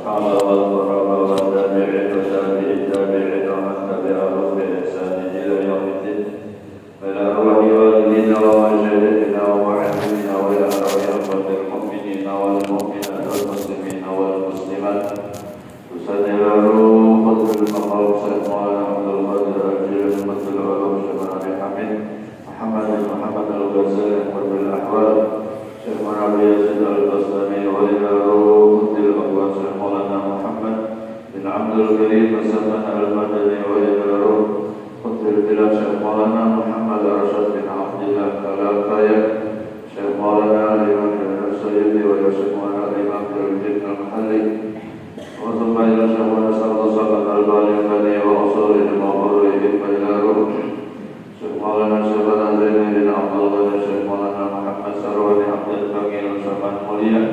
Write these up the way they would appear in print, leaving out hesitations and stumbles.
والصحابة والقرابة والتابعين وتابعي التابعين ومن تبعهم بإحسان إلى يوم الدين إلى أرواح والدينا ومشايخنا ومعلمنا وإلى أرواح المؤمنين والمؤمنات والمسلمين والمسلمات وسائر روح المقام سيد مولانا عبد القادر الجيلاني مثل العلوم شيخ علي حميد محمد بن محمد الغزالي أحمد الأحوال شيخ منابي يزيد البسطامي وإلى روح الأقوال شيخ مولانا محمد بن عبد الكريم مسلمان المدني وإلى روح البلاد شيخ مولانا محمد رشاد بن عبد الله الكلام شيخ مولانا الإمام السيدي وشيخ مولانا الإمام الدين المحلي وثم إلى شيخ مولانا صلى الله عليه وسلم ورسوله وقرئهم إلى روح شيخ مولانا شيخ زين بن عبد الله شيخ مولانا محمد سروان عبد الباقي وسلمان موليا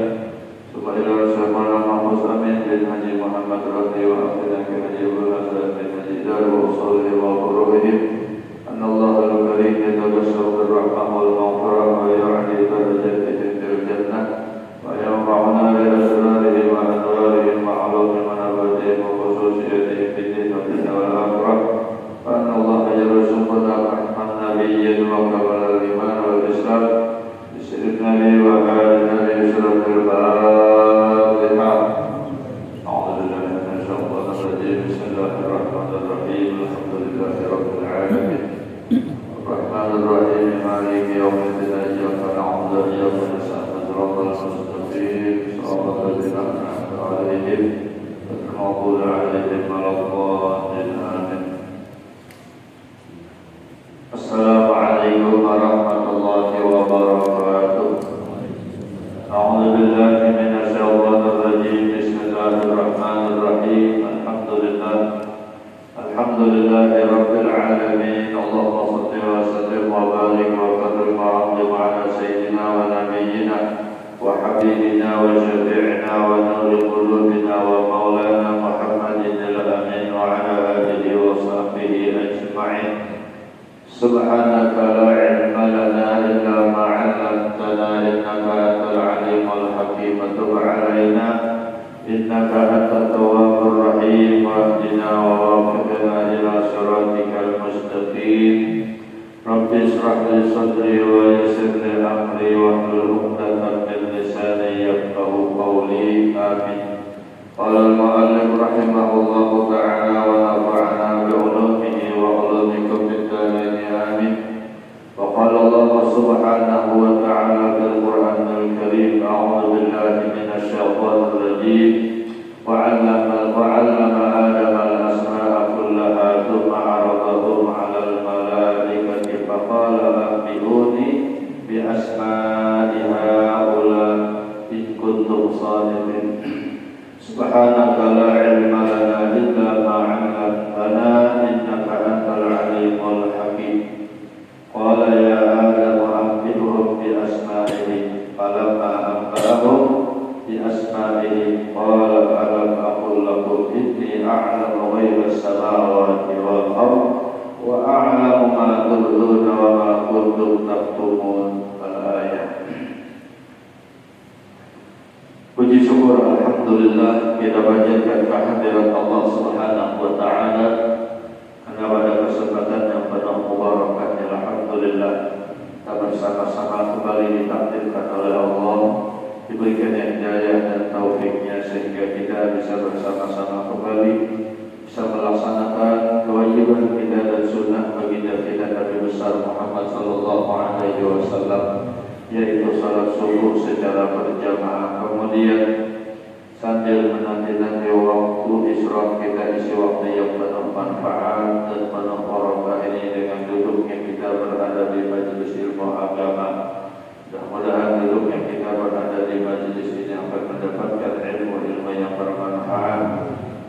ثم إلى شيخ مولانا محمود أمين بن حجي محمد رضي وأخذنا كحجي والأسد بن حجي دار وأصوله وقرئهم أن الله الكريم يتبشر بالرحمة والمغفرة ويعلي درجاتهم في الجنة وينفعنا بأسرارهم وأنوارهم وعلوم مناباتهم وخصوصياتهم في الدين والدنيا والآخرة وأن الله يرزقنا رحمة نبيا وكمال الإيمان والإسلام بسر النبي وآلنا بسورة الفاتحة. أعوذ بالله من الشيطان الرجيم. بسم الله الرحمن الرحيم. الحمد لله رب العالمين الرحمن الرحيم مالك يوم الدين إياك نعبد وإياك نستعين صراط المستقيم صراط الذين أنعمت عليهم غير المغضوب عليهم ولا الضالين آمين. السلام عليكم ورحمة الله وبركاته. أعوذ بالله من الشيطان الرجيم. بسم الله الرحمن الرحيم. الحمد لله رب العالمين. اللهم صل وسلم وبارك وكرم وعظم على سيدنا ونبينا وحبيبنا وشفيعنا ونور قلوبنا ومولانا محمد الأمين وعلى آله وصحبه أجمعين. سبحانك لا علم لنا إلا ما علمتنا إنك أنت العليم الحكيم. تب علينا إنك أنت التواب الرحيم واهدنا ووفقنا إلى صراطك المستقيم. رب اشرح لي صدري ويسر لي أمري واحلل عقدة من لساني يفقهوا قولي آمين. قال المؤلف رحمه الله تعالى ونفعنا بعلومه وعلومكم في الدارين آمين. وقال الله سبحانه وتعالى في القرآن الكريم أعوذ بالله من الشيطان الرجيم وعلم آدم الأسماء كلها ثم عرضهم على الملائكة فقال أنبئوني بأسماء هؤلاء إن كنتم صادقين. سبحانك لا علم لنا إلا ما علمتنا إنك أنت العليم الحكيم. قال يا آدم أنبئهم بأسمائهم فلما أنبأهم بأسمائهم قال ألم أقل لكم إني أعلم غيب السماوات والأرض وأعلم ما تبدون وما كنتم تكتمون. الآية. Puji syukur alhamdulillah kita panjatkan kehadirat Allah Subhanahu wa taala karena pada kesempatan yang penuh mubarakah alhamdulillah kita bersama-sama kembali ditakdirkan oleh Allah, diberikan hidayah dan taufiknya sehingga kita bisa bersama-sama kembali bisa melaksanakan kewajiban kita dan sunnah baginda kita Nabi besar Muhammad sallallahu alaihi wasallam, yaitu salat subuh secara berjamaah. Kemudian sambil menanti-nanti waktu isyraq kita isi waktu yang penuh manfaat dan penuh barokah ini dengan duduknya kita berada di majelis ilmu agama. Mudah-mudahan duduknya kita berada di majelis ini akan mendapatkan ilmu yang bermanfaat.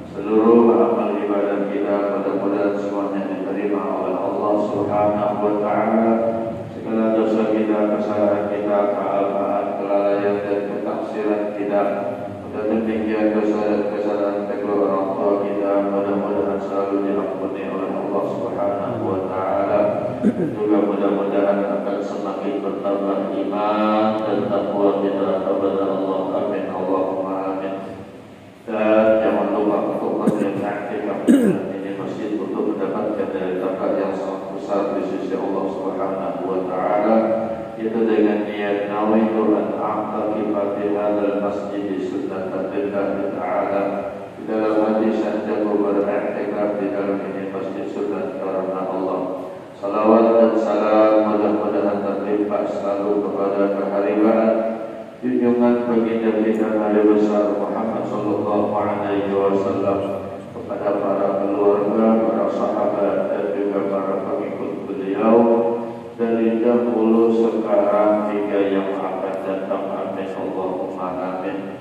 Seluruh amal ibadah kita mudah-mudahan semuanya diterima oleh Allah Subhanahu wa taala. Segala dosa kita, kesalahan kita, kealpaan, kelalaian dan ketaksiran kita, dan demikian dosa dan kesalahan kedua orang tua kita mudah-mudahan selalu diampuni oleh Allah Subhanahu wa taala. Juga mudah-mudahan akan semakin bertambah iman dan takwa kita kepada Allah. Amin Allahumma amin. Dan nawaitu an a'taqifa fi hadzal masjid sunnatan lillahi ta'ala. Di dalam hati saya beriktikaf di dalam ini masjid sunnah karena Allah. Salawat dan salam mudah-mudahan terlimpah selalu kepada keharibaan junjungan baginda kita Nabi besar Muhammad sallallahu alaihi wasallam, kepada para keluarga, para sahabat dan juga para pengikut beliau dari dahulu, sekarang hingga yang akan datang. Amin Allahumma amin.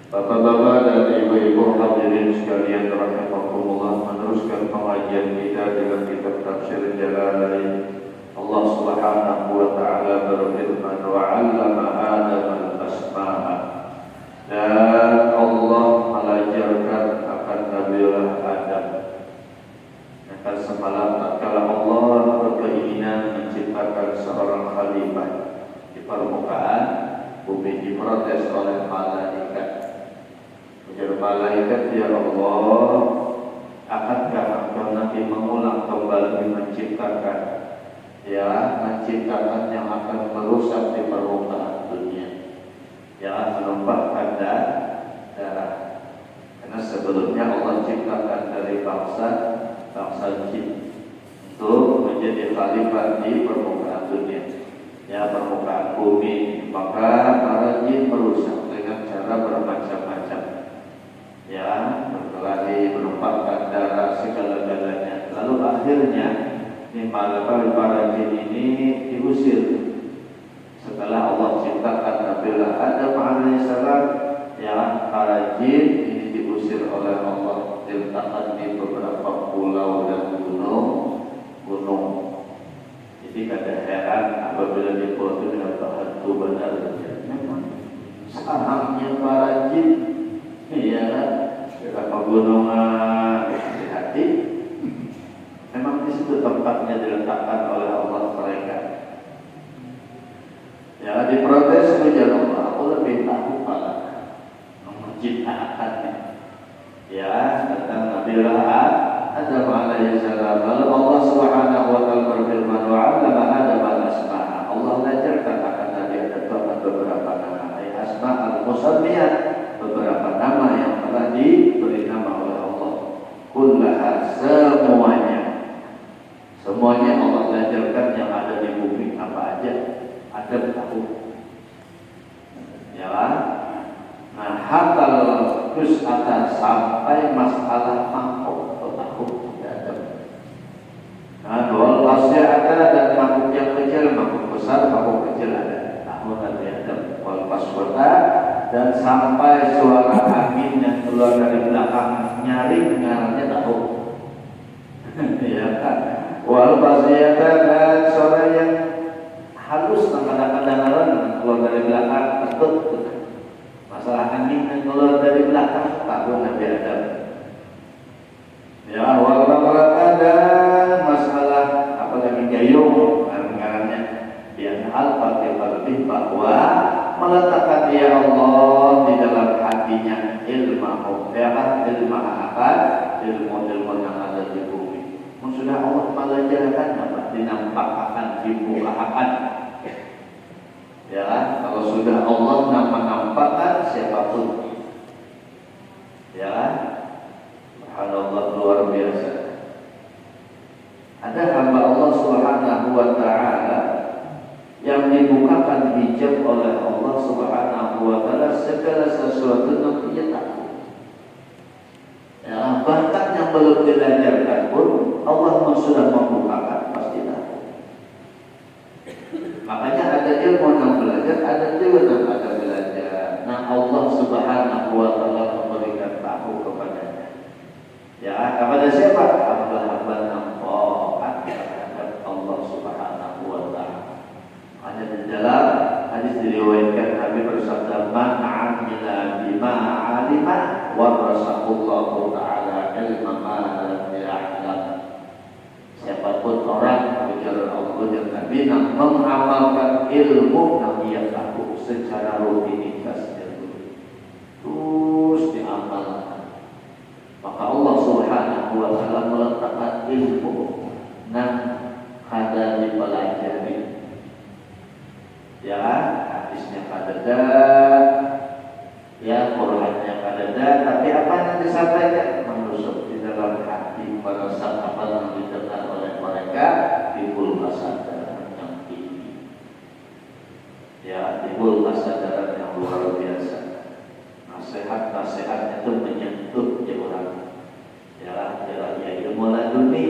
Bapak-bapak dan ibu-ibu hadirin sekalian rahimakumullah, meneruskan pengajian kita dengan kitab Tafsir Jalalain. Allah Subhanahu wa taala berfirman, wa 'allama Adam al-asma'a. Dan Allah mengajarkan akan Nabiullah Adam. Maka semalam tatkala Allah berkeinginan menciptakan seorang khalifah di permukaan bumi, diprotes oleh malaikat. Ujar malaikat, ya Allah, akankah engkau nanti mengulang kembali menciptakan yang akan merusak di permukaan dunia, yang akan menumpahkan darah? Karena sebelumnya Allah ciptakan dari bangsa jin untuk menjadi khalifah di permukaan dunia, permukaan bumi. Maka para jin merusak dengan cara bermacam-macam, berkelahi, menumpahkan darah, segala-galanya. Lalu akhirnya para jin ini diusir setelah Allah ciptakan Nabiullah Adam alaihissalam. Para jin ini diusir oleh Allah, diletakkan di beberapa pulau dan gunung. Jadi kada heran apabila di pulau itu dapat hantu benar. Memang sahamnya para jin, beberapa gunungan hati-hati. Memang di situ tempatnya diletakkan oleh Allah mereka. Diprotes ujar Allah, aku lebih tahu pada menciptakannya. Tentang Nabiullah Adam alaihissalam. Lalu Allah Subhanahu wa taala berfirman, wa 'allama Adam al-asma'a. Allah mengajarkan akan Nabi Adam beberapa nama, asma al-musammiyat, beberapa nama yang telah diberi nama oleh Allah. Kullaha, semuanya Allah mengajarkan yang ada di bumi apa aja Adam tahu. Nah, hakal terus atas sampai masalah mangkuk tahu Adam. Nah, wal asya ada dan mangkuk yang kecil, mangkuk besar, mangkuk kecil ada. Tahu Nabi Adam. Wal paswata dan sampai suara angin yang keluar dari belakang nyaring ngarannya tahu. Wal pasiyata dan suara yang halus kadang-kadang keluar dari belakang takut. Masalah angin yang keluar dari belakang tahu Nabi Adam. Wal baqarata dan masalah apalagi gayung ngarannya. Hal pakai lebih bahwa meletakkan ya Allah di dalam hatinya ilmu yang ada di bumi. Sudah Allah mengajarkan apa? Dinampakkan, dibukakan. Kalau sudah Allah menampakkan siapapun. Subhanallah, luar biasa. Ada hamba Allah Subhanahu wa taala yang dibukakan hijab oleh Allah Subhanahu wa taala, segala sesuatu yang dia tahu. Bahkan yang belum diajarkan pun Allah sudah membukakan, pasti tahu. Makanya ada ilmu yang belajar, ada ilmu yang ada belajar. Nah, Allah Subhanahu wa taala memberikan tahu kepadanya. Kepada siapa? Hamba-hamba yang taat terhadap Allah Subhanahu wa taala. Ada di dalam hadis diriwayatkan Nabi bersabda, man 'amila bima 'alima wa rasulullah ta'ala ilma ma lam ya'lam. Siapapun orang ujar Allah dan Nabi yang mengamalkan ilmu yang dia tahu secara rutinitas terus diamalkan, maka Allah Subhanahu wa taala meletakkan ilmu yang ada dipelajari. Hadisnya panasnya kadada, ya Qurannya kadada, tapi apa yang disampaikan menusuk di dalam hati, meresap apa yang didengar oleh mereka, timbul kesadaran yang tinggi. Ya, timbul kesadaran yang luar biasa. Nasihat-nasihatnya itu menyentuh di orang. Ya, ilmu laduni.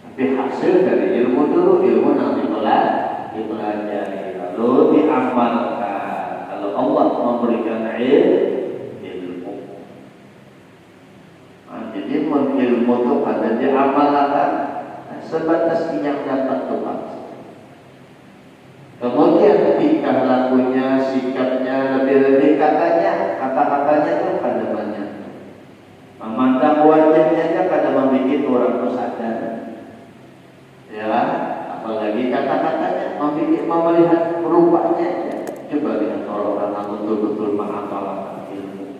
Tapi hasil dari ilmu dulu, ilmu nanti dipelajari, lalu diamalkan. Kalau Allah memberikan ilmu, jadi ilmu itu pada diamalkan, sebatas yang dapat Tuhan. Kemudian tingkah lakunya, sikapnya, lebih-lebih kata-katanya itu kada banyak. Memandang wajahnya kada membuat orang itu sadar. Ya, apalagi kata-katanya melihat rupanya. Coba lihat orang yang betul-betul mengamalkan ilmu.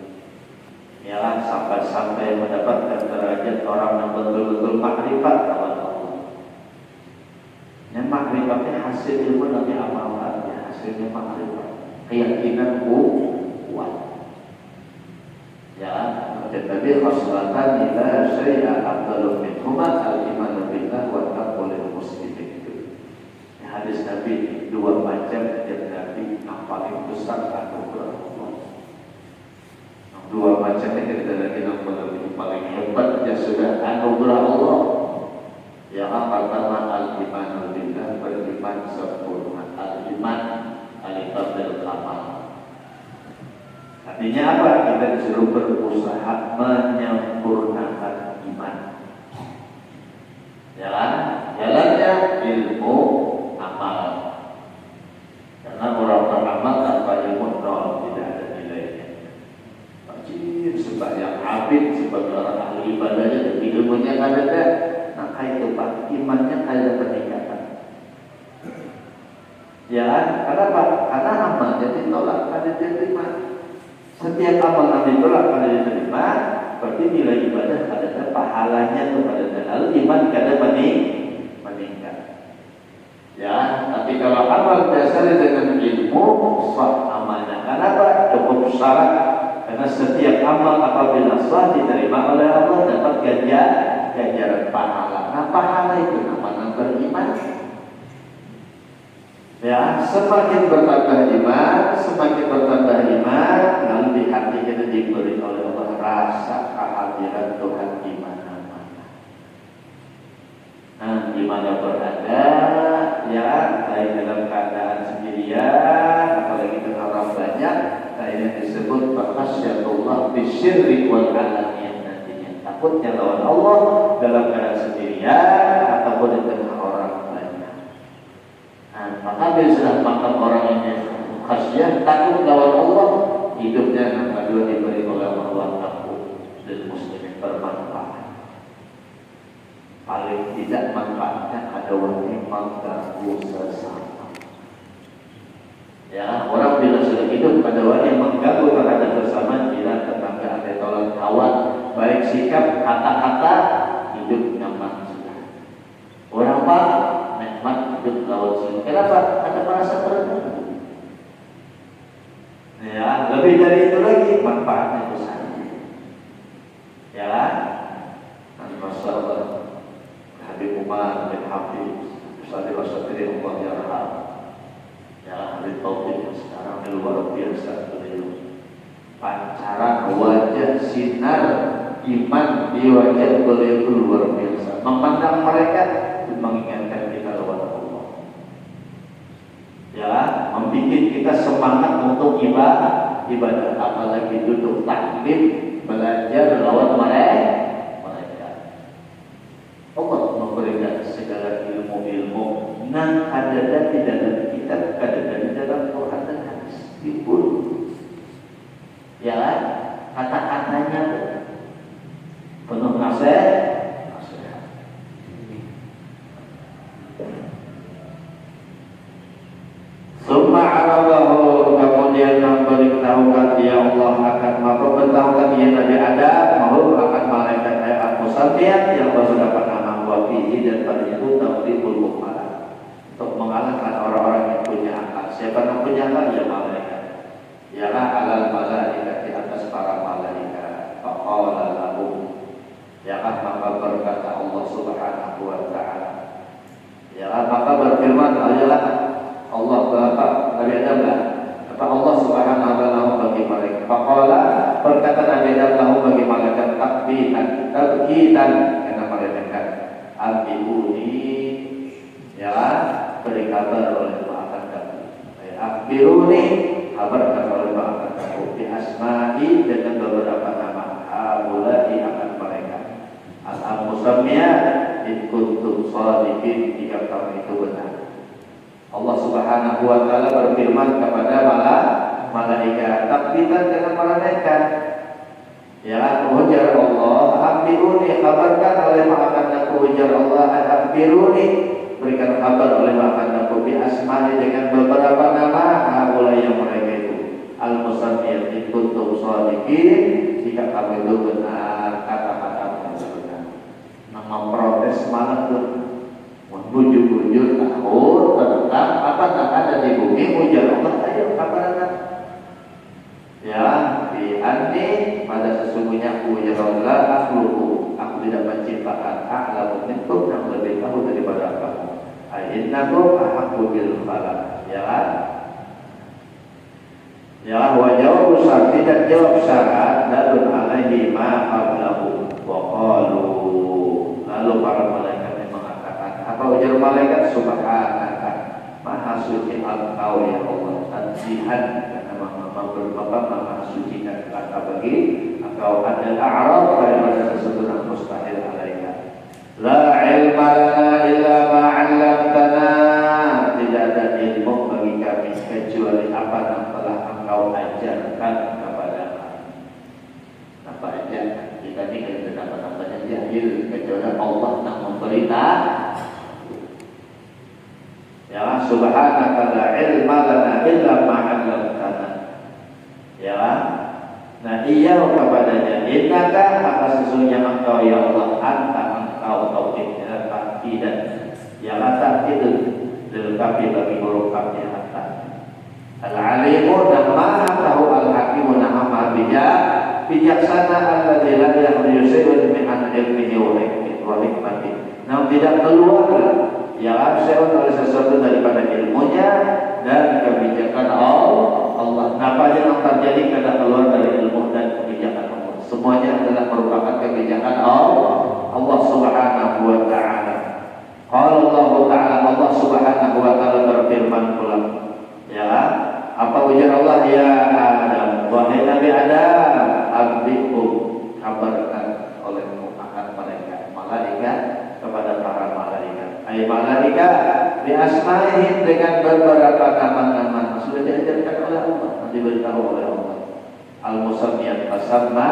Ya, sampai mendapatkan derajat orang yang betul-betul makrifat kepada Allah. Yang makrifatnya hasil ilmu nanti amalkan, ya, hasilnya makrifat, keyakinan kuat. Ya, tetapi khaslatan ila syai'a afdalu minhuma al-iman billah wa taqwal muslimin. Hadis Nabi dua macam yang Nabi yang paling besar anugerah Allah. Dua macam ini kita lagi yang paling hebat ya sudah anugerah Allah. Yang pertama al-iman billah, beriman sempurna. Al-iman al-fadl kamal. Artinya apa? Kita disuruh berusaha menyempurnakan iman. Jalannya ilmu amal. Karena orang beramal tanpa ilmu nol, tidak ada nilainya. Wajib sebagai abid, sebagai orang ahli ibadahnya, tapi ilmunya kan ada. Maka itu Pak, imannya ada peningkatan. Ya, kenapa? Karena amalnya ditolak, ada diterima. Setiap amal yang ditolak pada diterima, berarti nilai ibadah ada pahalanya kepada Allah. Iman kada meningkat. Ya, tapi kalau amal dasarnya dengan ilmu, sah amalnya. Kenapa? Cukup syarat. Karena setiap amal apabila sah diterima oleh Allah dapat ganjaran pahala. Nah, pahala itu nama beriman. Ya, semakin bertambah iman, lalu di hati kita diberi oleh Allah rasa kehadiran Tuhan di mana-mana. Nah, di mana berada, ya, baik dalam keadaan sendirian, apalagi dengan orang banyak, nah ini disebut khasyatullah bisyirri wal alaniyah nantinya. Takutnya lawan Allah dalam keadaan sendirian ataupun di tengah orang banyak. Nah, maka bila sudah makan orang yang khasyah, takut lawan Allah, hidupnya yang kedua diberi oleh Allah takut dan muslimin bermanfaat. Paling tidak manfaatnya adalah mengganggu sesama. Ya, orang bila sudah hidup pada orang yang mengganggu terhadap sesama, tidak tetangga ada tolak kawan, baik sikap, kata-kata, hidup nyaman sudah. Orang pak nikmat hidup lawan sini. Kenapa? Ada merasa terendah. Ya, lebih dari itu lagi manfaatnya besar. Ya, dan masalah Habib Umar bin Hafiz, Ustadz Rasulullah Allah Yarham, ya Habib Taufik yang sekarang luar biasa beliau. Pancaran wajah sinar iman di wajah beliau luar biasa. Memandang mereka mengingatkan kita lawan Allah. Ya, membuat kita semangat untuk ibadah, apalagi duduk taklim, belajar lawan mereka. Allah memberikan segala ilmu-ilmu yang ada di dalam kitab, ada di dalam Quran dan hadis. Dibul, ya, kata-katanya penuh nasihat. Kemudian memberitahukan dia Allah akan memberitahukan dia Nabi Adam mahu akan malaikat ayat musabbiat yang baru dapat nama wafihi dan pada itu tauhidul ummah. untuk mengalahkan orang-orang yang punya akal. Siapa yang punya akal? Ya malaikat. Yalah alal malaikat, di atas para malaikat. Faqala lahum, yalah maka berkata Allah Subhanahu wa taala. Yalah maka berfirman Allah berapa? Nabi Adam lah. Kata Allah Subhanahu wa taala bagi malaikat. Faqala, berkata Nabi Adam lahum bagi malaikat, tabkitan karena malaikat. Abdiuni, ya, beri kabar oleh akan kamu. Akhbiruni, kabarkan oleh akan kamu. Bi asma'i, dengan beberapa nama. Haulai akan mereka. Al-musammiya in kuntum shadiqin, jika kamu itu benar. Allah Subhanahu wa taala berfirman kepada malaikat, takbitan dengan malaikat. Ya, ujar Allah, akhbiruni, kabarkan oleh akan aku. Ujar Allah, akhbiruni, berikan kabar oleh akan aku. Bi asma'i, dengan beberapa nama. Haulai yang mereka itu. Al-musammiya in kuntum shadiqin, jika kamu itu benar, kata-kata yang benar. Memprotes mana tuh? Bujur-bujur tahun tentang apa tak ada di bumi. Ujar Allah, ayo kabarkan. Ya, di anni, pada sesungguhnya aku ujar Allah, aku tidak menciptakan a'lamu minkum, yang lebih tahu daripada kamu. Innakum ahaqqu bil khalaq. Ya, wa jawab syarti, dan jawab syarat dalun alaihi ma qablahu wa qalu. Lalu para malaikat mengatakan, apa ujar malaikat? Subhanaka, maha suci engkau ya Allah, tanzihan, karena maha suci dan kata bagi engkau ada a'rab daripada tersebut yang mustahil alaika. La ilma lana illa ma 'allamtana, tidak ada ilmu bagi kami kecuali apa yang telah engkau ajarkan kepada kami. Apa ajarkan? Kita ini tidak dapat namanya jahil, kecuali Allah yang memberitahu. Ya, subhanaka la ilma lana illa ma 'allamtana. Ya, nah iya kepadanya, innaka, maka sesungguhnya engkau ya Allah, anta engkau tauhid dan takidan. Ya la takidu dilengkapi bagi huruf kafnya anta. Al-alimu, dan maha tahu, al-hakimu, dan maha bijaksana, alladzi la yusyriku min ilmihi wa hikmatihi. Namun tidak keluar ya syai'un oleh sesuatu daripada ilmunya dan kebijakan Allah. Apa yang terjadi karena keluar dari ilmu dan kebijakan Allah, semuanya adalah merupakan kebijakan Allah Subhanahu wa taala. Qala Allah taala, Allah Subhanahu wa taala berfirman pula. Ya, apa ujar Allah? Ya Adam, wahai Nabi Adam, abdikum, kabarkan olehmu akan malaikat kepada para malaikat. Ay malaikat bi asma'ihim, dengan beberapa nama-nama sudah diajarkan oleh Allah, diberitahu oleh Allah. Al-musammiyat fasamma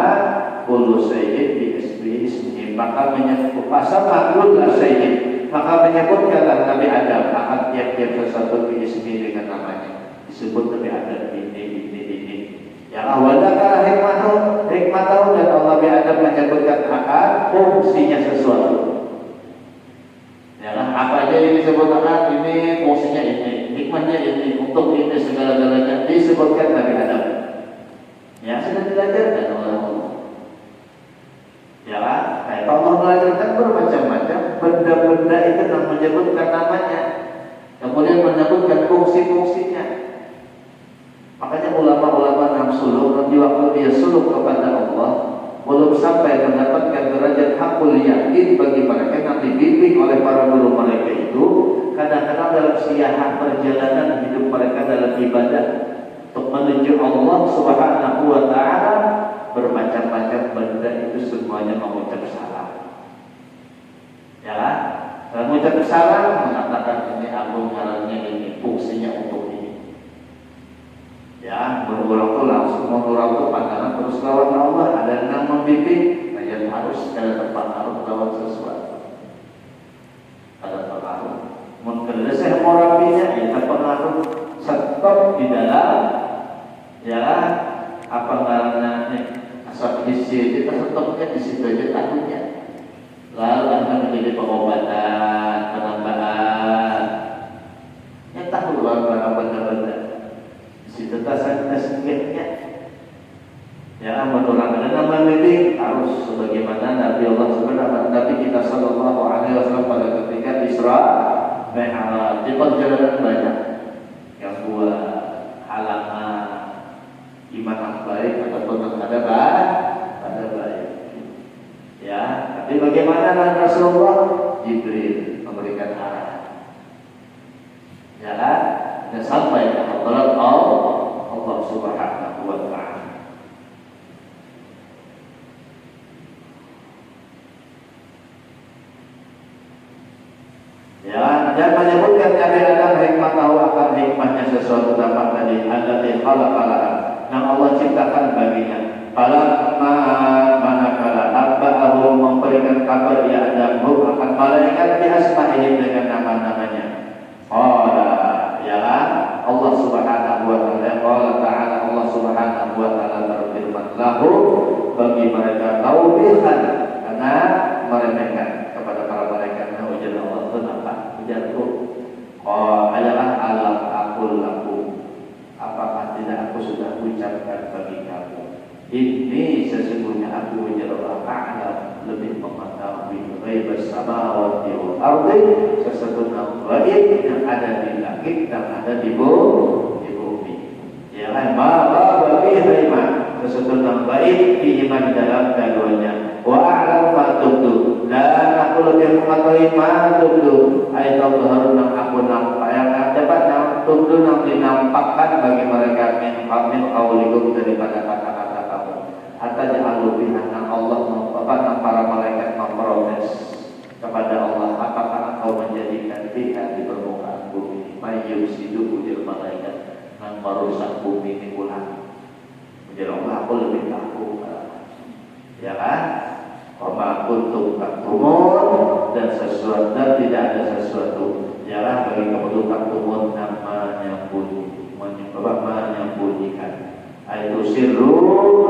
kullu syai'in bi ismihi, maka menyebut fasamma kullu syai'in, maka menyebutkanlah Nabi Adam akan tiap-tiap sesuatu bi ismihi, dengan namanya. Disebut Nabi Adam ini. Yang awalnya karena hikmatahu, dan Allah Nabi Adam menyebutkan akan fungsinya sesuatu. Ya, apa aja yang disebutkan ini fungsinya ini, hikmahnya ini, untuk ini segala-galanya disebutkan Nabi Adam. Ya, sudah diajarkan oleh Allah. Ya, kayak Allah mengajarkan bermacam-macam benda-benda itu dan menyebutkan namanya, kemudian menyebutkan fungsi-fungsinya. Makanya ulama-ulama yang suluk, di waktu dia suluk kepada Allah, belum sampai mendapatkan derajat hakul yakin bagi mereka yang dibimbing oleh para guru mereka itu. Kadang-kadang dalam siahan perjalanan hidup mereka dalam ibadah untuk menuju Allah Subhanahu wa taala, bermacam-macam benda itu semuanya mengucap salam. Ya, mengucap salam mengatakan ini aku ngarannya ini, fungsinya untuk ini. Ya, berulang tuh langsung mengulang tuh pandangan terus lawan Allah. Ada yang membimbing, yang harus ada terpengaruh lawan sesuatu. Ada pengaruh. Mungkin saya mau rapinya, ya terpengaruh. Stop di dalam. Ya, apa karena asap hissi itu stopnya di situ aja takutnya. Lalu akan menjadi pengobatan, penambahan. Ya, menurunkan nama ini harus sebagaimana Nabi Allah sebenarnya Nabi kita Sallallahu Alaihi Wasallam pada ketika Isra Mi'raj. Di perjalanan banyak yang buat halangan iman yang baik ataupun ada baik. Ya, tapi bagaimana Rasulullah? Jibril memberikan arah. Ya, dan sampai ke hadrat Allah Subhanahu wa Ta'ala. Ya, dan menyebutkan Nabi Adam hikmatahu akan hikmahnya sesuatu dapat tadi allati khalaqalaha yang Allah ciptakan baginya. Falamma manakala abba'ahu memberikan kabar ya Adam akan malaikat bi asma'ihim dengan nama-namanya. Ya Allah Subhanahu wa Ta'ala Allah Subhanahu wa Ta'ala berfirman lahu bagi mereka taubihan karena meremehkan kepada para malaikat ujar Allah kenapa ujarku adalah alam aku laku apakah tidak aku sudah ucapkan bagi kamu ini sesungguhnya aku ujar Allah a'lam lebih mengetahui ghaibas samawati wal ardi sesungguhnya gaib yang ada di langit dan ada di bumi ya ma bagi iman sesungguhnya gaib di iman dalam keduanya wa a'lam ma tubdu dan aku lebih mengetahui ma tubdu ayat Allah yang aku nampak yang dapat tubdu yang dinampakkan bagi mereka min qaulikum daripada kata-kata kamu hatta ja'alu bihan Allah membawa para malaikat memprotes kepada Allah apakah engkau menjadikan bihan di permukaan bumi mayyusidu ujar malaikat yang merusak bumi ini ulang ujar Allah aku lebih tahu ya kan Wama kuntum taktumun dan sesuatu dan tidak ada sesuatu jarang bagi kamu taktumun namanya bunyi menyembunyikan itu sirru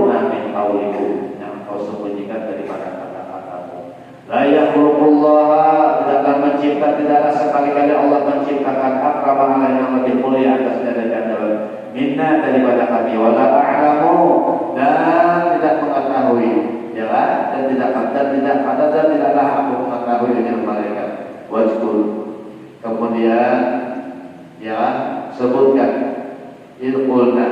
min qaulikum yang kau sembunyikan daripada kata-katamu la yakhluqullah tidaklah mencipta tidaklah sekali-kali Allah menciptakan akrama Allah yang lebih mulia atas dari anda minna daripada kami wala a'lamu dan tidak mengetahui ya dan tidaklah aku mengetahui dengan malaikat wajkul kemudian ya sebutkan ilqulna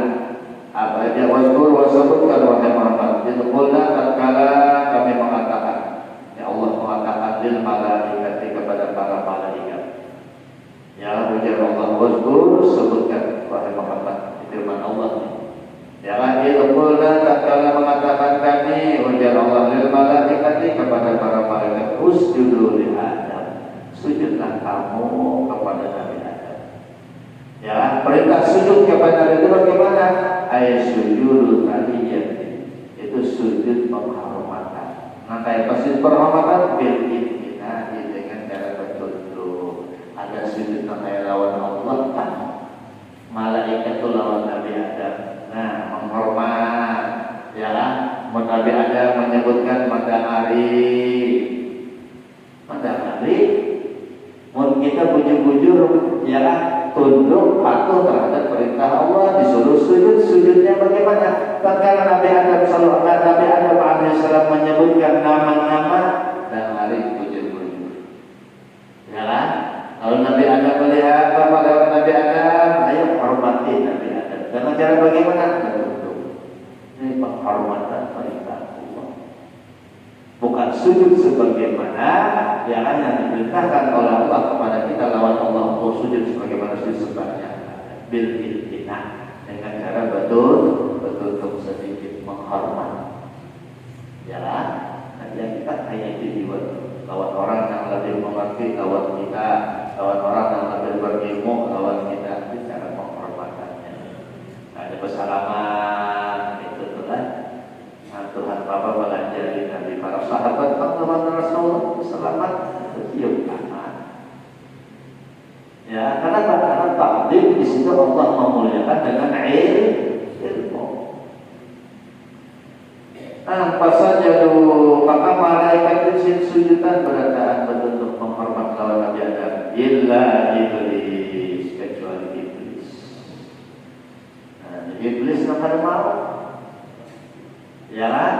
apa dia wajkul wasebutkan wahai Muhammad ilqulna tatkala kami mengatakan ya Allah mengatakan lil malaikat kepada para malaikat ya ujar Allah wajkul sebutkan wahai Muhammad firman Allah ya ilqulna tatkala mengatakan kami ujar Allah lil malaikati kepada para malaikat usjudu li Adam sujudlah kamu kepada Nabi Adam ya perintah sujud kepada Nabi itu bagaimana ayat sujud tadiyyah itu sujud penghormatan maka yang pasti penghormatan bil inhina dengan cara bertunduk ada sujud kayak lawan Allah kan malaikat itu lawan Nabi Adam nah menghormat ya Nabi Adam menyebutkan matahari mun kita bujur-bujur ya tunduk patuh terhadap perintah Allah disuruh sujudnya bagaimana tatkala Nabi Adam alaihissalam menyebutkan nama-nama dan hari bujur-bujur ya kalau Nabi Adam melihat apa lewat Nabi Adam ayo hormati Nabi Adam dengan cara bagaimana ini penghormatan perintah Allah bukan sujud sebagaimana yang hanya diperintahkan oleh Allah kepada kita lawan Allah untuk sujud sebagaimana sujud sebabnya bil iltina dengan cara betul sedikit menghormat ya yang kita hanya dibuat lawan orang yang lebih mengerti lawan kita lawan orang yang lebih berilmu lawan kita itu cara penghormatannya ada bersalaman Tuhan Bapa melajari Nabi para sahabat teman Rasul selamat cium tangan. Ya, karena takdir di situ Allah memuliakan dengan ilmu. Apa saja maka malaikat itu sujudan berdaan bentuk menghormat lawan Nabi Adam. Illa iblis kecuali iblis. Nah, iblis nggak mau. Ya kan?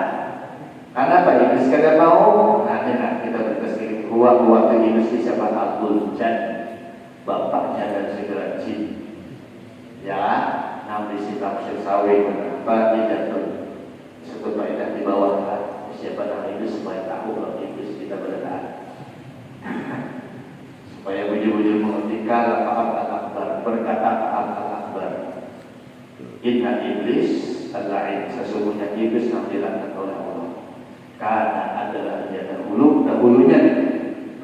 Karena apa? Iblis kada mau. Nah, kita berkesini huwa iblis siapa? Abdul Jan, bapaknya dan segala jin. Ya, nabi si tafsir sawi kenapa dia jatuh satu faedah di bawah kan? Siapa nama iblis supaya tahu kalau iblis kita berada. Supaya bujur-bujur mengerti kalau akbar berkata akbar. Inna iblis al-la'in, sesungguhnya iblis yang dilaknat oleh Allah. Karena adalah dia dahulunya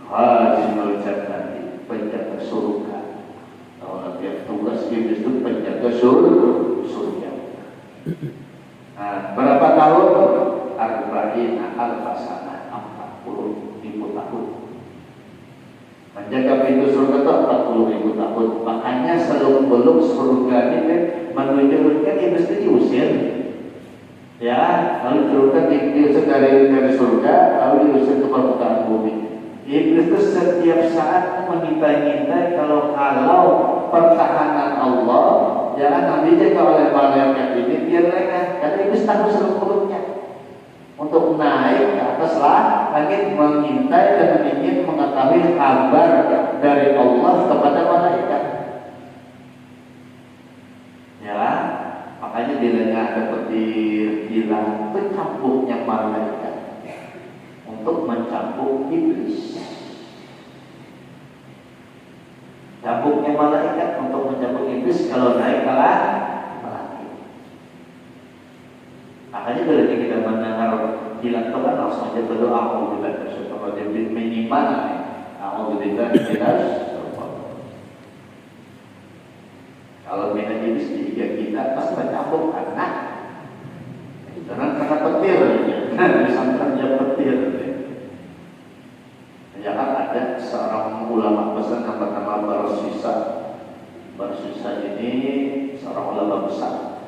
Hazimul Jannati, penjaga surga. Kalau dia tugas iblis itu penjaga surga. Nah, berapa tahun? Arba'ina al-fasana, 40.000 tahun. Menjaga pintu surga itu 40.000 tahun. Makanya sebelum surga ini menuju kan iblis itu diusir. Ya, lalu diusir dari surga, lalu diusir ke permukaan bumi. Iblis itu setiap saat mengintai-intai kalau pertahanan Allah jangan dijaga oleh malaikat ini biar lengah. Karena iblis takut seluruhnya untuk naik ke atas langit mengintai dan ingin mengetahui kabar dari Allah kepada malaikat. Ya, makanya bilangnya ada petir bilang bercampurnya malaikat untuk mencambuk iblis. Cambuknya malaikat untuk mencambuk iblis kalau naik ke langit. Makanya bila kita mendengar bilang itu kan langsung aja berdoa alhamdulillah kalau dia minimal alhamdulillah kita kalau minat iblis di kita pasti mencambuk karena petir disangkanya petir. Ya kan ada seorang ulama besar yang bernama Barsisa ini seorang ulama besar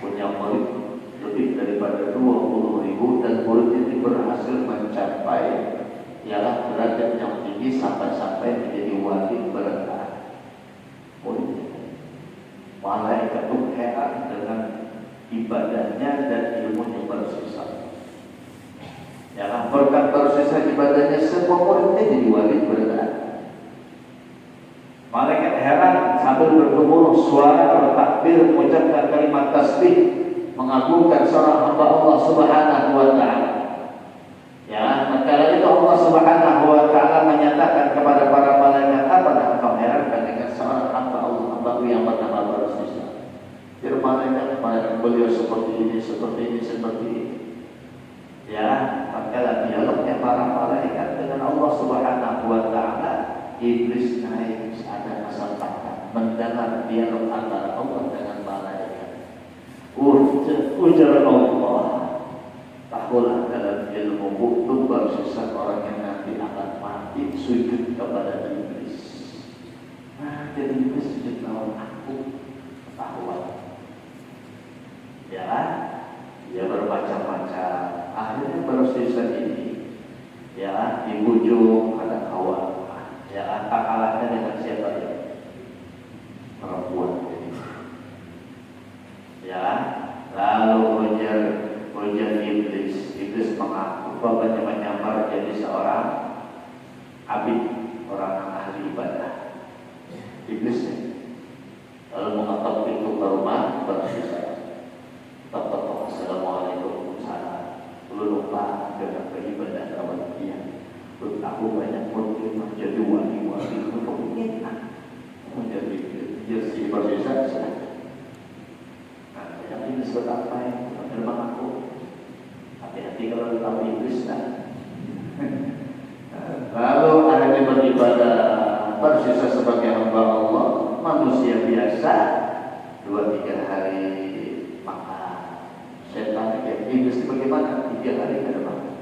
punya murid lebih daripada 20.000 dan murid ini berhasil mencapai ialah derajat yang tinggi sampai menjadi wali berendah. Malaikat itu heran dengan ibadahnya dan ilmunya Barsisa. Ya, berkat Barsisa ibadahnya semua muridnya jadi wali berendah. Malaikat heran sambil bergemuruh suara bertakbir mengucapkan kalimat tasbih mengagungkan seorang hamba Allah Subhanahu wa taala. Ya, maka itu Allah Subhanahu wa taala menyatakan kepada para malaikat, apa yang kau herankan dengan seorang hamba Allah, hamba yang bernama Barsisa. Firman malaikat beliau seperti ini. Ya, maka dialognya para malaikat dengan Allah Subhanahu wa taala. Iblis naik ada kesempatan mendengar dialog antara Allah dengan malaikat. Ujar Allah, tahulah dalam ilmu itu Barsisa orang yang nanti akan mati sujud kepada iblis. Nah, jadi iblis sujud lawan aku, tahulah. Ya, dia bermacam-macam. Akhirnya Barsisa ini, ya, dibujuk ada kawan. Ya, tak kalahnya dengan siapa dia? Perempuan. Ya, lalu ujar iblis mengaku bahwa menyamar jadi seorang abid, orang ahli ibadah. Iblis lalu mengetok pintu ke rumah Barsisa. Ketok, assalamualaikum, lalu lupa dengan beribadah kawan dia. Aku banyak mungkin menjadi wali-wali untuk menjadi si Barsisa. Nah, yang ini sudah apa menerima aku. Hati-hati kalau tahu iblis kan. Lalu akhirnya beribadah Barsisa sebagai hamba Allah, manusia biasa 2-3 hari makan. Setan iblis bagaimana? 3 hari kada makan.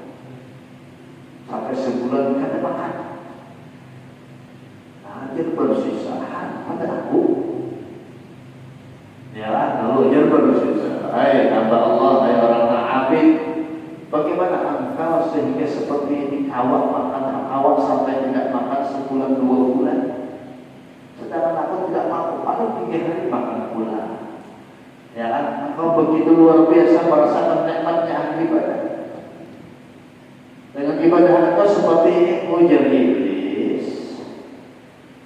Sampai sebulan kada makan. Nah, dia Barsisa pada aku. Ya, lalu dia Barsisa, hai hamba Allah, hai orang abid, bagaimana engkau sehingga seperti ini awak makan awak sampai tidak makan sebulan 2 bulan, sedangkan aku tidak mampu paling 3 hari makan pula. Ya kan, engkau begitu luar biasa merasakan nikmatnya ibadah. Dengan ibadah aku seperti ini, ujar iblis,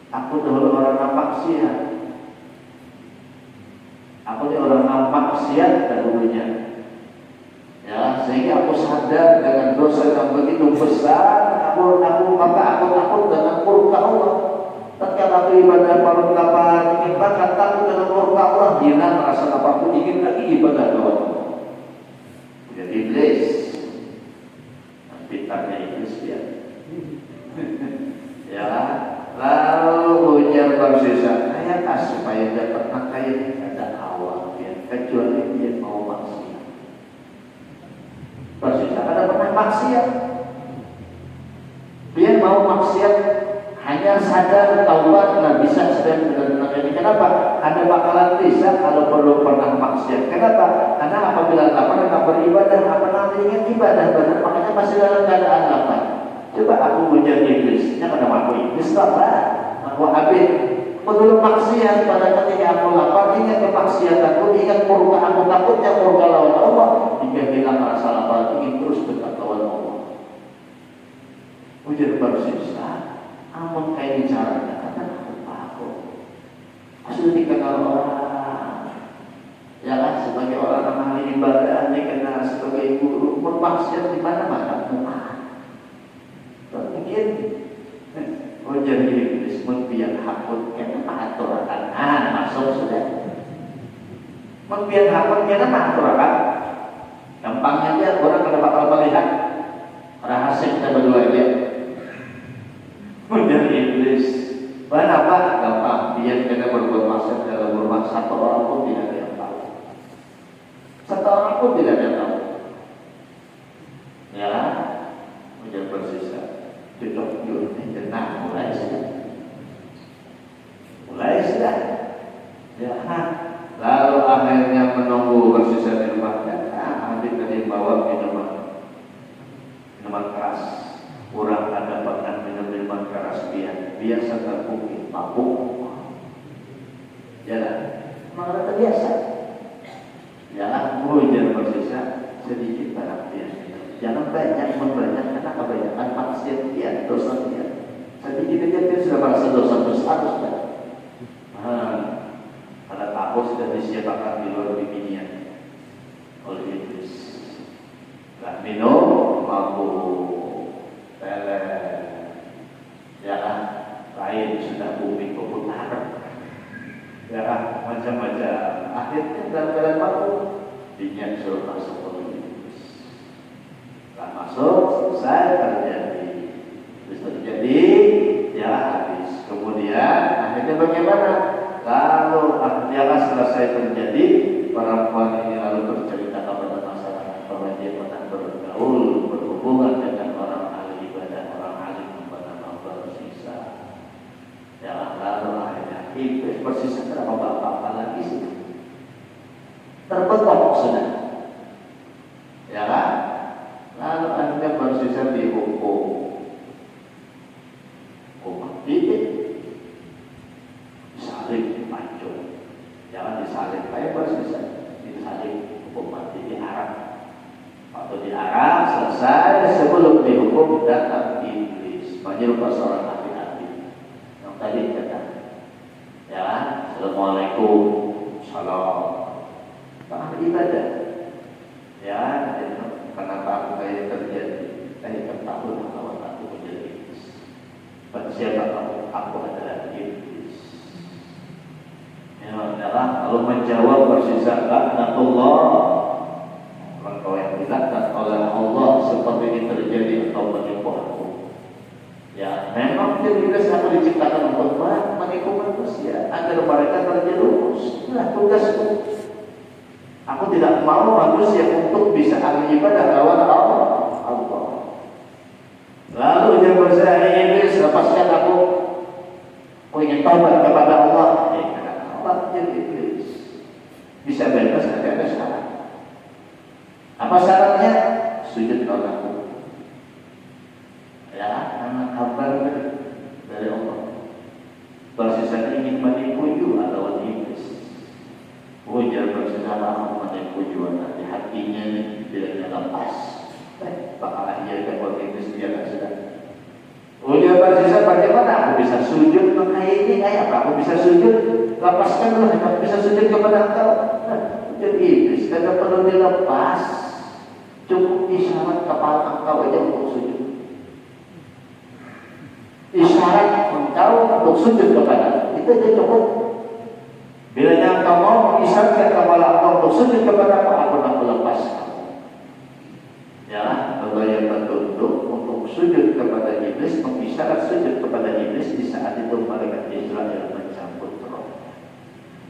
aku dahulu orang maksiat. Aku ini orang maksiat dahulunya. Ya, sehingga aku sadar dengan dosa yang begitu besar, maka aku takut dengan murka Allah. Tatkala aku ibadah perlengkapan ingin bahkan takut dengan murka Allah, hilang rasa apapun, ingin lagi ibadah Allah. Jadi iblis, pintarnya iblis ya. Ya, lalu ujar bersisa, saya supaya dapat nakaya ada awal ya, kecuali dia mau maksiat. Bersisa ada pernah maksiat. Dia mau maksiat hanya sadar taubat nggak bisa sedang benar-benar ini. Kenapa? Ada bakalan bisa kalau perlu pernah maksiat. Kenapa? Karena apabila lapar nggak beribadah, apa nanti ingin ibadah benar, makanya masih dalam keadaan lapar. Coba aku ujar iblisnya pada waktu iblis lah, aku abid menurut maksiat pada ketika aku lapar, ingat kemaksiatanku, ingat murka aku, takutnya murka lawan Allah, hingga hilang rasa lapar, ingin terus dekat lawan Allah. Ujar bersisa, amun kayak bicaranya, kata aku sudah dikenal orang, ya kan, sebagai orang yang ahli ibadah, dikenal sebagai guru, bermaksiat di mana-mana, mungkin ujar iblis membiar hakut kena aturakan, masuk sudah. Membiar hakut kena aturakan, gampangnya aja orang kada bakal melihat rahasia kita berdua ini. Ujar iblis, kenapa? Gampang, biar kita berbuat maksiat dalam rumah satu orang pun tidak ada yang tahu. Satu orang pun tidak ada yang tahu. Ya, ujar bersisa. Cocok yuk, jenah mulai sudah. Ya, lalu akhirnya menunggu bersisa di rumah. Habis tadi bawa minuman keras. Kurang ada pernah minum minuman keras biasa terpukul, mabuk. Jalan, malah terbiasa. Jalan, hujan bersisa sedikit barang biasa. Jangan banyak membanyak karena kebanyakan maksiat dia, dosa dia. Sedikit dia sudah merasa dosa besar sudah. Karena takut sudah disiapkan di luar bibirnya oleh iblis. Gak minum, mabuk, teler, ya kan? Lain sudah bumi berputar, ya kan? Macam-macam. Akhirnya dalam keadaan mabuk, dia suruh masuk masuk, selesai terjadi. Ya habis. Kemudian akhirnya bagaimana? Lalu akhirnya selesai terjadi, perempuan ini lalu bercerita kepada masyarakat bahwa dia pernah bergaul, berhubungan dengan orang ahli ibadah, orang alim bernama bersisa. Ya lalu akhirnya iblis bersisa berapa apa lagi sih? Terbetok sudah. Ya kan? Lalu Anda bersisa dihukum titik disalib pancung, jangan disalib kayak bersisa, disalib hukum mati diarak. Waktu diarak selesai, sebelum dihukum datang iblis menyerupai seorang hati-hati yang tadi kata, ya assalamualaikum, salam, tak ibadah, ya. Kenapa aku kayak terjadi? Saya ketahui bahwa aku menjadi iblis. Siapa kamu? Aku adalah iblis. Ya adalah kalau menjawab bersisa laknatullah. Kalau yang dilaknat oleh Allah seperti ini terjadi atau menipu aku. Ya memang iblis aku diciptakan untuk menipu manusia agar mereka terjerumus. Itulah tugasku. Aku tidak mau manusia untuk bisa ahli ibadah lawan Allah. Lalu dia berusaha iblis, lepaskan aku ingin taubat kepada Allah. Allah jadi iblis bisa bebas, ada syarat. Apa syaratnya? Sujud kepadaku. Ya, karena kabar dari Allah. Bersisa ingin menipu juga lawan iblis. Ujar bersama menipu jual hati hatinya tidak lepas. Bakalan dia kalau iblis dia kan sudah. Ujian sisa bagaimana aku bisa sujud kayak ini kayak apa? Aku bisa sujud, lepaskanlah. Aku bisa sujud kepada engkau. Ujian iblis tidak perlu dilepas. Cukup isyarat kepala engkau aja untuk sujud. Isyarat engkau untuk sujud kepada itu aja cukup. Bila engkau mau mengisyaratkan kepala engkau untuk sujud kepada aku nak lepas. Ya, berbayar bertunduk untuk sujud kepada iblis, mengisyarat sujud kepada iblis. Di saat itu malaikat Israel mencabut roh,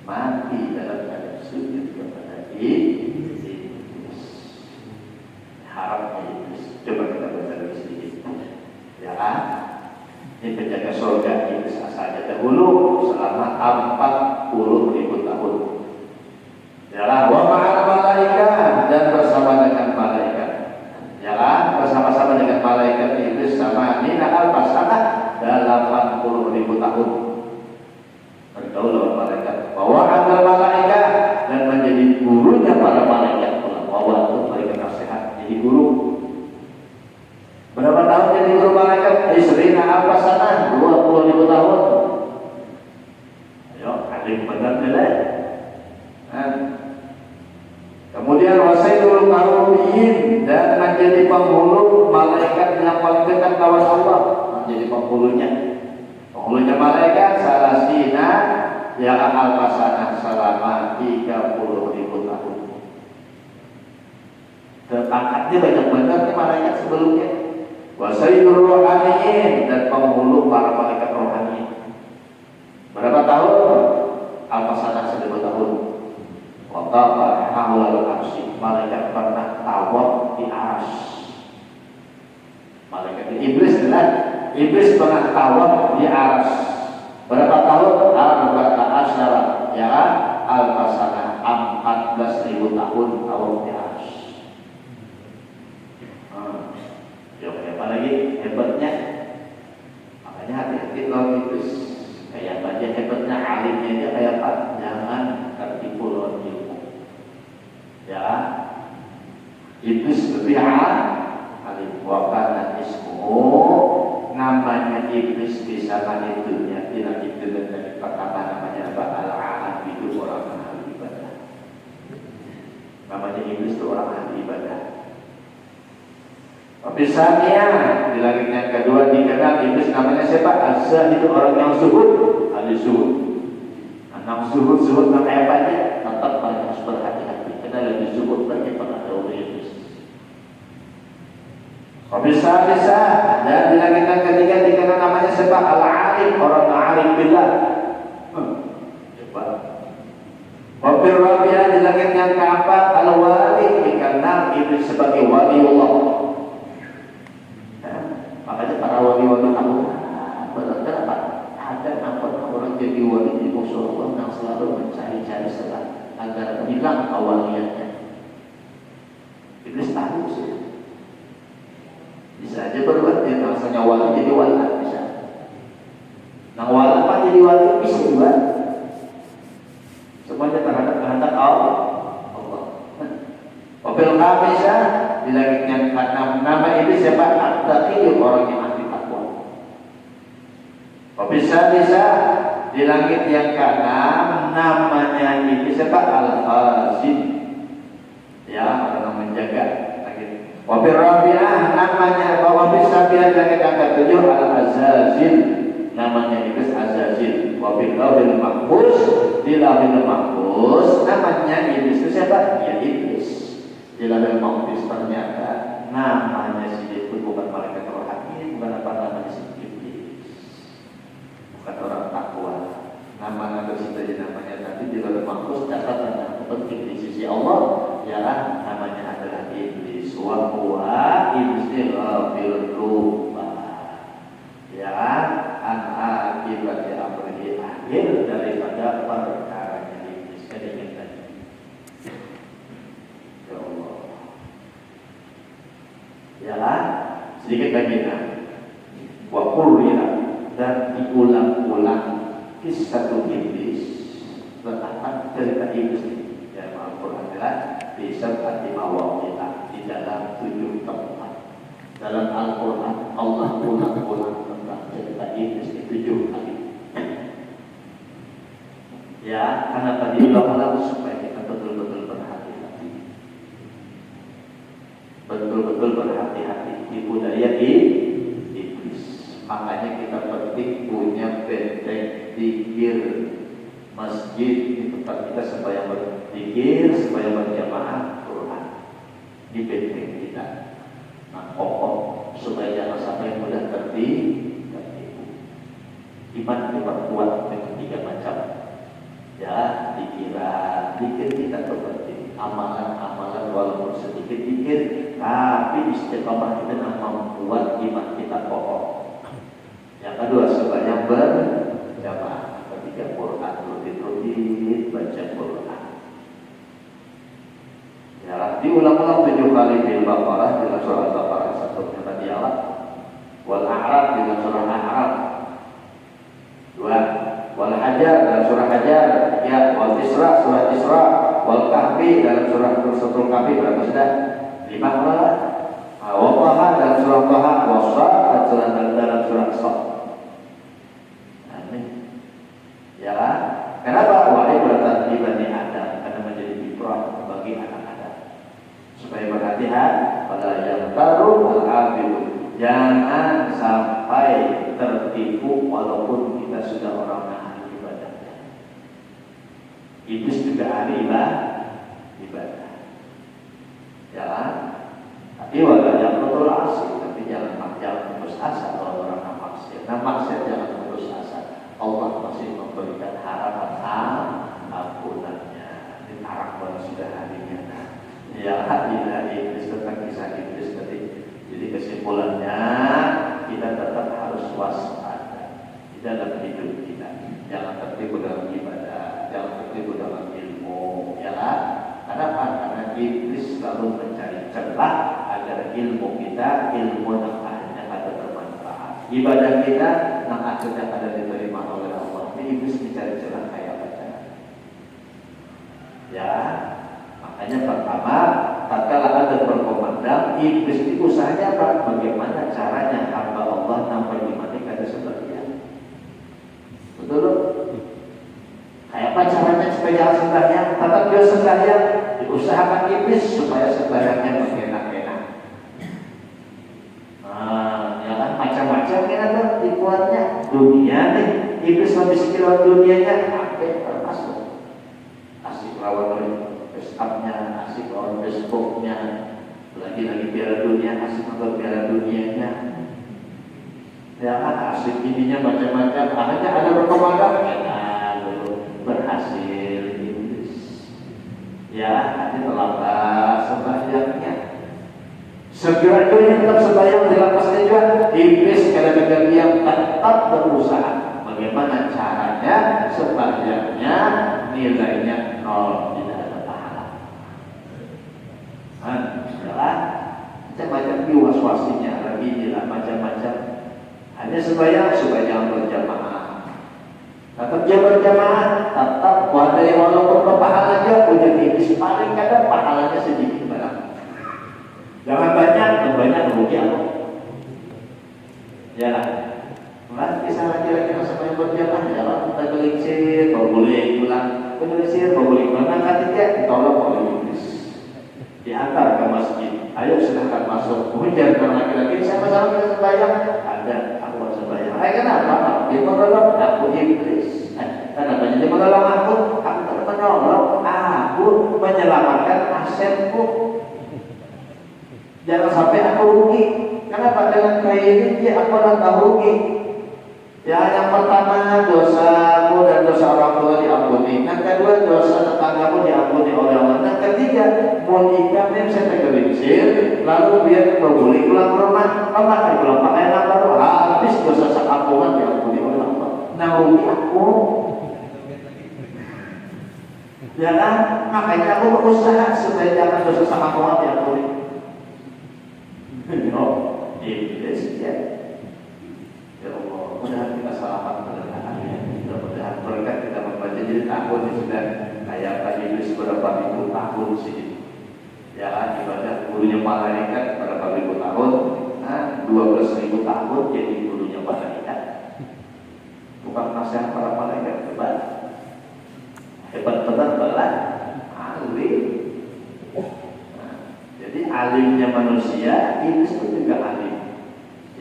mati dalam keadaan sujud kepada iblis. Harapnya iblis. Coba kita baca lagi sedikit. Ya, ini penjaga surga iblis asalnya dahulu selama 40.000 tahun. Ya, wa ma'al malaikat, dan bersama dengan malaikat. Ya, bersama-sama dengan malaikat iblis sama Nina al-Fasana 80.000 tahun. Bergaul malaikat. Bahwa ada malaikat dan menjadi gurunya para malaikat. Bahwa itu malaikat nasihat jadi guru. Berapa tahun jadi guru malaikat? Nina al-Fasana 20.000 tahun. Ayo, ada yang benar nilai. Kemudian wasaidul karubiyin, dan menjadi penghulu malaikat yang paling dekat kawan Allah, menjadi penghulunya. Penghulunya malaikat salasina ya al-fasanah selama 30.000 tahun. Terangkatnya banyak benar ke malaikat sebelumnya. Wasaidul rohaniyin, dan penghulu para malaikat rohani. Berapa tahun? Al-fasanah 1000 tahun. Waqafa hawlal arsy, malaikat pernah tawaf di arsy. Malaikat iblis lah, iblis pernah tawaf di arsy. Berapa tahun? Arba'ata asyara, ya al-fasanah 14.000 tahun tawaf di arsy. Apa lagi hebatnya? Makanya hati-hati kalau iblis. Kayak baca hebatnya alimnya aja kayak apa? Jangan tertipu lawan ilmu. Ya, iblis lebih alim. Wakana ismu, namanya iblis di sana itunya tidak itu dari perkata namanya apa? Al-alim itu orang ahli ibadah. Namanya iblis itu orang ahli ibadah. Misalnya di langit yang kedua dikenal iblis namanya siapa? Azza, itu orang yang zuhud, ahli zuhud. Anak zuhud namanya apa aja? Tetap harus berhati-hati. Karena lebih zuhud banyak pada dahulu iblis. Bisa dan di langit yang ketiga dikenal namanya siapa? Al-alim, orang alim billah. Coba. Wafir Rabi'ah di langit yang keempat al-wali, dikenal iblis sebagai waliullah. Makanya para wali-wali kamu benar apa? Ada nampak orang jadi wali di musuh Allah yang selalu mencari-cari selat agar hilang awaliyatnya. Iblis tahu sih. Bisa aja berbuat dia rasanya wali jadi wali bisa. Nah wali apa jadi wali bisa juga. Semuanya terhadap kehendak Allah. Wabil khamisah di langit yang keenam nama iblis siapa? At-taqi, orang yang ahli takwa. Bisa di langit yang keenam namanya iblis siapa? Al-Khazin, ya orang yang menjaga langit. Wabil Rabi'ah namanya wabil Sabi'ah di langit yang ketujuh Al-Azazil, namanya iblis Azazil. Wabil Lauhil Mahfuz di Lauhil Mahfuz namanya iblis itu siapa? Ya iblis. Di Lauhil Mahfuz ternyata namanya si itu bukan malaikat rohani, bukan apa namanya si iblis, bukan orang takwa. Nama tersebut saja namanya nanti di Lauhil Mahfuz catatan yang penting di sisi Allah, ya namanya adalah iblis. Wa huwa iblis ghafil lupa, ya akibat amri akhir daripada perkaranya iblis. Kadang tadi ya Allah. Ya, sedikit lagi wa qurriya, dan diulang-ulang kisah iblis, betapa cerita iblis ya Al-Qur'an adalah bisa hati mawaqita di di dalam 7 tempat. Dalam Al-Quran Allah ulang-ulang tentang cerita iblis di 7 kali. Ya, karena tadi ulang-ulang supaya kita betul-betul berhati-hati. Betul-betul berhati-hati di budaya iblis. Makanya kita penting punya benteng zikir masjid di tempat kita supaya berzikir, supaya berjamaah Quran di benteng kita. Nah, kokoh supaya jangan sampai mudah tertipu. Iman diperkuat dengan 3 macam. Ya, dikir kita penting. Amalan-amalan walaupun sedikit dikir, tapi istiqomah kita membuat iman kita kokoh. Yang kedua, sebanyak berjamaah. Ketiga, Quran rutin baca Quran. Ya, diulang-ulang 7 kali di Al-Baqarah dengan surah Al-Baqarah satu yang tadi Allah. Wal A'raf dengan surah Al-A'raf. 2. Wal Hajar dalam surah Hajar. Ya, wal Isra surah Isra. Wal Kahfi dalam surah Suratul Kahfi berapa sudah? 5 kali. Wa Taha dalam surah Taha. Wa Shad dalam surah Shad. Ya, kenapa? Wahai berarti Bani Adam karena menjadi fitrah bagi anak Adam supaya berhati-hati pada yang taruh al-abidu. Jangan sampai tertipu walaupun kita sudah orang ahli ibadahnya. Iblis juga ahli ibadah. Ya, tapi walau yang betul asik, tapi jangan putus asa kalau orang maksiat. Maksiat jangan putus asa. Allah masih memberikan harapan ampunannya. Ditarak baru sudah harinya. Ya, hati-hati iblis tentang kisah iblis tadi. Jadi kesimpulannya kita tetap harus waspada di dalam hidup kita. Jangan tertipu dalam ibadah, jangan tertipu dalam ilmu. Ya, kenapa? Karena iblis selalu mencari celah agar ilmu kita, ilmu yang akhirnya ada bermanfaat. Ibadah kita yang akhirnya ada diterima oleh Allah. Ini iblis mencari celah kayak apa? Ya, makanya pertama, tatkala ada berkomandang, iblis itu usahanya apa? Bagaimana caranya hamba Allah nampak dimana kada sebagian. Betul? Kayak apa caranya supaya jangan sembahyang? Tetap dia sembahyang, diusahakan iblis supaya sembahyangnya enak-enak. Ya kan macam-macam kan ada tipuannya. Dunia nih, iblis habis kira dunianya apa termasuk asik lawan WhatsApp-nya, asik lawan Facebook-nya, lagi piala dunia, asik nonton piala dunianya. Ya kan asik ininya macam-macam. Akhirnya ada berkomandang, berhasil iblis. Ya, nanti terlambat sembahyangnya. Segera itu yang tetap sembahyang dilepasnya juga. Iblis kadang-kadang yang tetap berusaha bagaimana caranya sembahyangnya nilainya 0, tidak ada pahala. Adalah macam-macam diwaswasinya lagi tidak macam-macam. Hanya sembahyang supaya jangan berjamaah. Tetap dia berjamaah, tetap walaupun pahalanya punya iblis paling kadang pahalanya sedikit barang. Jangan banyak rugi apa? Ya, kan kisah laki-laki sama yang berjamaah, jangan kita gelincir, boleh pulang, gelincir, boleh pulang, nanti ditolong oleh iblis. Diantar ke masjid, ayo silahkan masuk. Kemudian karena laki-laki saya sama kita sembahyang, ada aku sembahyang. Kenapa? Dia menolong aku iblis. Kenapa dia menolong aku menolong aku menyelamatkan asetku. Jangan sampai aku rugi. Kenapa? Dengan kayak ini dia aku akan rugi. Ya, yang pertama dosamu dan dosa orang tua diampuni. Yang kedua dosa tetanggamu diampuni oleh Allah. Yang ketiga mau ikannya bisa tergelincir, lalu dia boleh pulang ke rumah. Memakai pulang pakaian baru, habis dosa sekampungan diampuni oleh Allah. Nah rugi aku. Ya kan? Makanya aku berusaha supaya jangan dosa sekampungan diampuni. Iblis ya. Ya Allah, mudah-mudahan kita selamat mudah-mudahan. Mudah-mudahan berkat kita membaca jadi tahun ini sudah kayak tadi iblis berapa ribu tahun sih. Ya ibadah dulunya malaikat berapa ribu tahun, 12.000 tahun jadi dulunya malaikat. Bukan nasihat para malaikat, hebat. Hebat benar benar, alim. Jadi alimnya manusia, iblis pun juga alim.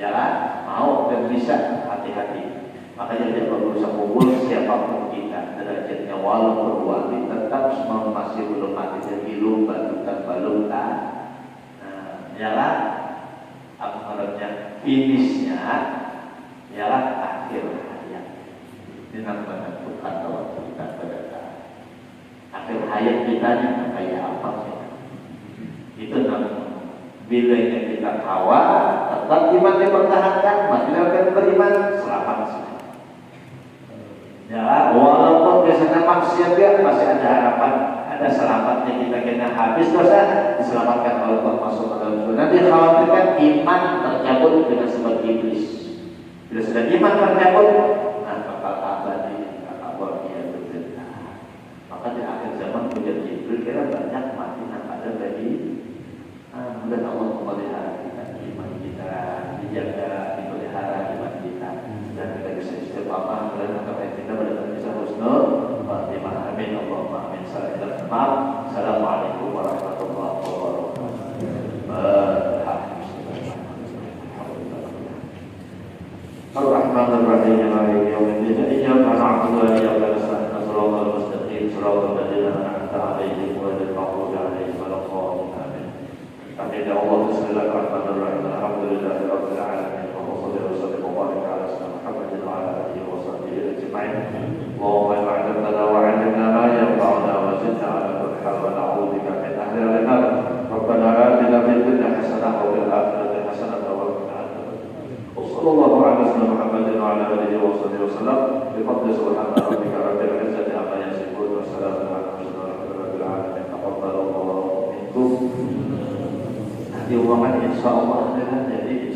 Ya kan? Mau dan bisa, hati-hati. Makanya dia berusaha kumpul siapapun kita derajatnya walaupun wali tetap semua masih belum mati jadi lumba belum tak. Ya kan? Apa maksudnya? Finishnya ialah akhir hayat. Ini namanya Tuhan waktu kita berada. Akhir hayat kita yang kayak apa sih? Itu namanya. Bila kita kawal, tetap iman dipertahankan, mati akan beriman, selamat sih. Ya, walaupun biasanya maksiat dia masih ada harapan, ada selamatnya kita kena habis dosa, diselamatkan oleh Allah masuk ke dalam surga. Nanti khawatirkan iman tercabut dengan sebab iblis. Bila sudah iman tercabut, kekal abadi, kekal bahagia bercerita. Maka di akhir zaman punya Jibril kira banyak mati yang ada dari dan Allah memelihara kita, iman kita dijaga, dipelihara iman kita, dan kita bisa istiqamah dan mengkapai kita pada bisa husnul khotimah. Amin Allahumma amin. Assalamualaikum warahmatullahi wabarakatuh. Ar-Rahmanir-Rahim maliki yaumiddin. Iyyaka na'budu wa iyyaka nasta'in. Shiratal mustaqim, shiratal ladzina an'amta 'alaihim ghairil maghdubi 'alaihim waladdallin. Amin. Ya Allah, bismillahirrahmanirrahim. Alhamdulillahi rabbil alamin. Wa shalli wa sallim wa barik ala sayyidina Muhammadin wa ala alihi wa sahbihi ajma'in. Allahumma a'inna wa 'allimna ma yanfa'una wa zidna 'ala kulli hal wa na'udzu bika min ahli al-nar. Rabbana atina fid dunya hasanah wa fil akhirati hasanah wa qina adzabannar. Sallallahu alaihi wasallam Muhammadin wa ala alihi wa sahbihi wasallam. Bi fadli subhana rabbika rabbil izzati amma yasifun wa salamun ala al-mursalin rabbil alamin. Taqabbalallahu minkum. Diuangkan insya Allah